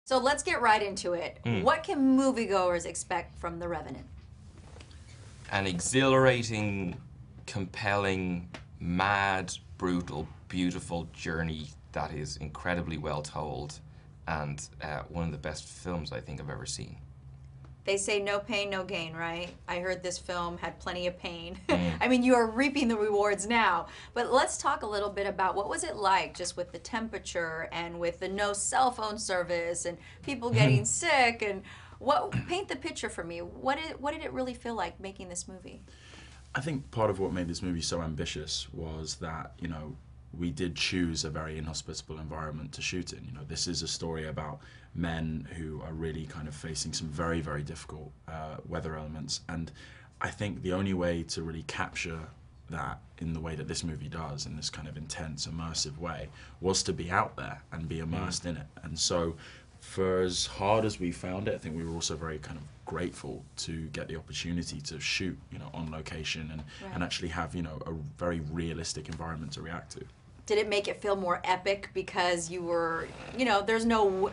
So let's get right into it. What can moviegoers expect from The Revenant? An exhilarating, compelling, mad, brutal, beautiful journey that is incredibly well told and one of the best films I think I've ever seen. They say no pain, no gain, right? I heard this film had plenty of pain. I mean, you are reaping the rewards now. But let's talk a little bit about what was it like just with the temperature and with the no cell phone service and people getting sick and paint the picture for me. What did it really feel like making this movie? I think part of what made this movie so ambitious was that, you know, we did choose a very inhospitable environment to shoot in. You know, this is a story about men who are really kind of facing some very, very difficult weather elements. And I think the only way to really capture that in the way that this movie does, in this kind of intense, immersive way, was to be out there and be immersed in it. And so for as hard as we found it, I think we were also very kind of grateful to get the opportunity to shoot, you know, on location and actually have, you know, a very realistic environment to react to. Did it make it feel more epic because you were, you know, there's no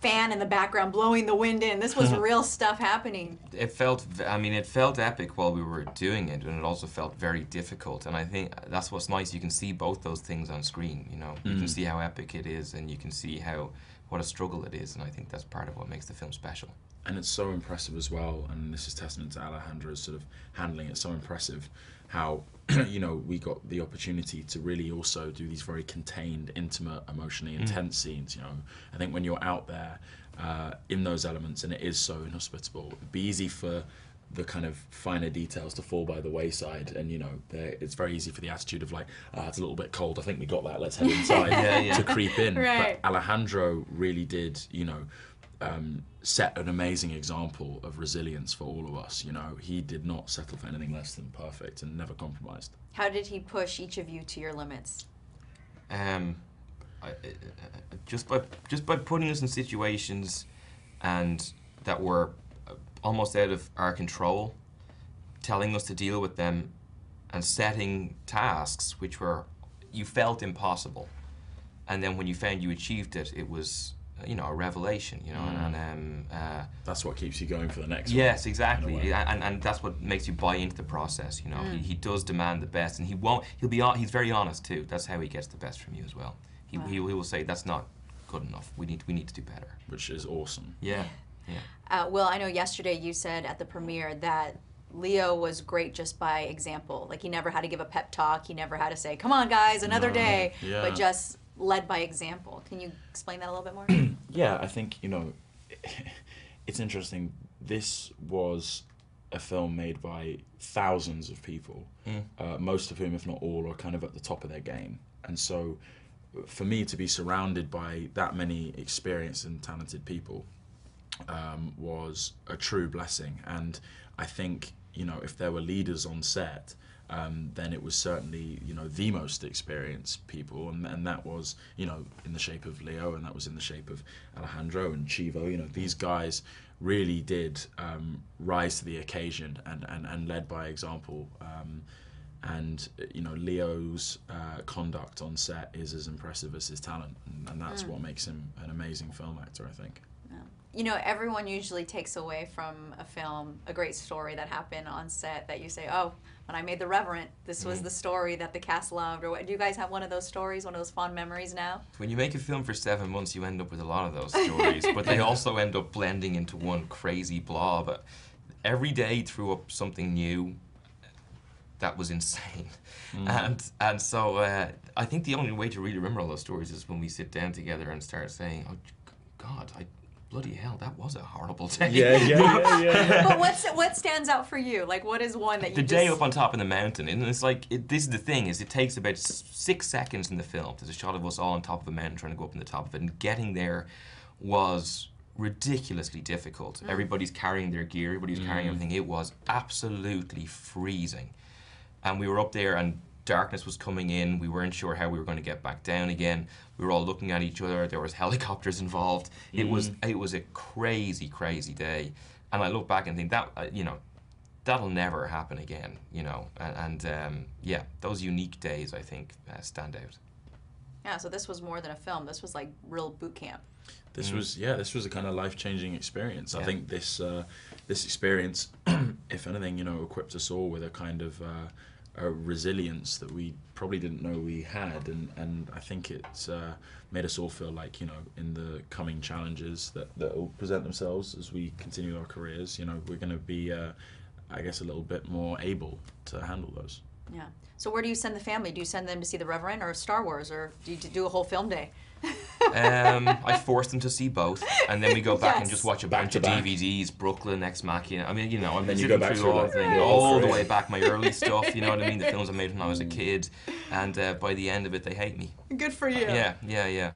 fan in the background blowing the wind in. This was real stuff happening. It felt, I mean, it felt epic while we were doing it, and it also felt very difficult. And I think that's what's nice. You can see both those things on screen, you know. You can see how epic it is, and you can see what a struggle it is, and I think that's part of what makes the film special. And it's so impressive as well, and this is testament to Alejandra's sort of handling it. So impressive how, you know, we got the opportunity to really also do these very contained, intimate, emotionally intense scenes. You know, I think when you're out there in those elements, and it is so inhospitable, it'd be easy for the kind of finer details to fall by the wayside, and you know, it's very easy for the attitude of like, it's a little bit cold, I think we got that, let's head inside, to creep in. Right. But Alejandro really did, you know, set an amazing example of resilience for all of us. You know, he did not settle for anything less than perfect and never compromised. How did he push each of you to your limits? Just by putting us in situations and that were almost out of our control, telling us to deal with them, and setting tasks which were, you felt impossible, and then when you found you achieved it, it was, you know, a revelation, you know, and that's what keeps you going for the next one. Yes, exactly, and that's what makes you buy into the process, you know. He does demand the best, and he's very honest too. That's how he gets the best from you as well. He will say, that's not good enough, we need to do better. Which is awesome. Yeah. Will, I know yesterday you said at the premiere that Leo was great just by example. Like, he never had to give a pep talk, he never had to say, come on guys, another day, but just led by example. Can you explain that a little bit more? Yeah, I think, you know, it's interesting. This was a film made by thousands of people, most of whom, if not all, are kind of at the top of their game. And so for me to be surrounded by that many experienced and talented people was a true blessing. And I think, you know, if there were leaders on set, then it was certainly, you know, the most experienced people, and that was, you know, in the shape of Leo, and that was in the shape of Alejandro and Chivo. You know, these guys really did rise to the occasion and led by example. And you know, Leo's conduct on set is as impressive as his talent, and that's what makes him an amazing film actor, I think. You know, everyone usually takes away from a film a great story that happened on set that you say, oh, when I made The Revenant, this was the story that the cast loved. Or what, do you guys have one of those stories, one of those fond memories now? When you make a film for 7 months, you end up with a lot of those stories, but they also end up blending into one crazy blob. Every day threw up something new that was insane. And so I think the only way to really remember all those stories is when we sit down together and start saying, oh God, bloody hell, that was a horrible day. Yeah. But what stands out for you? Like, what is one that you The day up on top of the mountain, and it's like, this is the thing, is it takes about 6 seconds in the film. There's a shot of us all on top of a mountain trying to go up on the top of it, and getting there was ridiculously difficult. Everybody's carrying their gear, everybody's carrying everything. It was absolutely freezing. And we were up there, and darkness was coming in. We weren't sure how we were going to get back down again. We were all looking at each other. There was helicopters involved. It was a crazy, crazy day. And I look back and think that, you know, that'll never happen again, you know. And yeah, those unique days, I think, stand out. Yeah, so this was more than a film. This was like real boot camp. This was a kind of life-changing experience. Yeah. I think this experience, if anything, equipped us all with a kind of a resilience that we probably didn't know we had, and I think it's made us all feel like, in the coming challenges that will present themselves as we continue our careers, we're going to be, I guess, a little bit more able to handle those. Yeah. So where do you send the family? Do you send them to see The Revenant or Star Wars, or do you do a whole film day? I forced them to see both, and then we go back and Yes. just watch a Back bunch to of back. DVDs, Brooklyn, Ex Machina. I mean, I'm then you sitting go back through through all, that. thing, Yeah, all the through way it. back, my early stuff, you know what I mean? The films I made when I was a kid, and by the end of it, they hate me. Good for you. Yeah.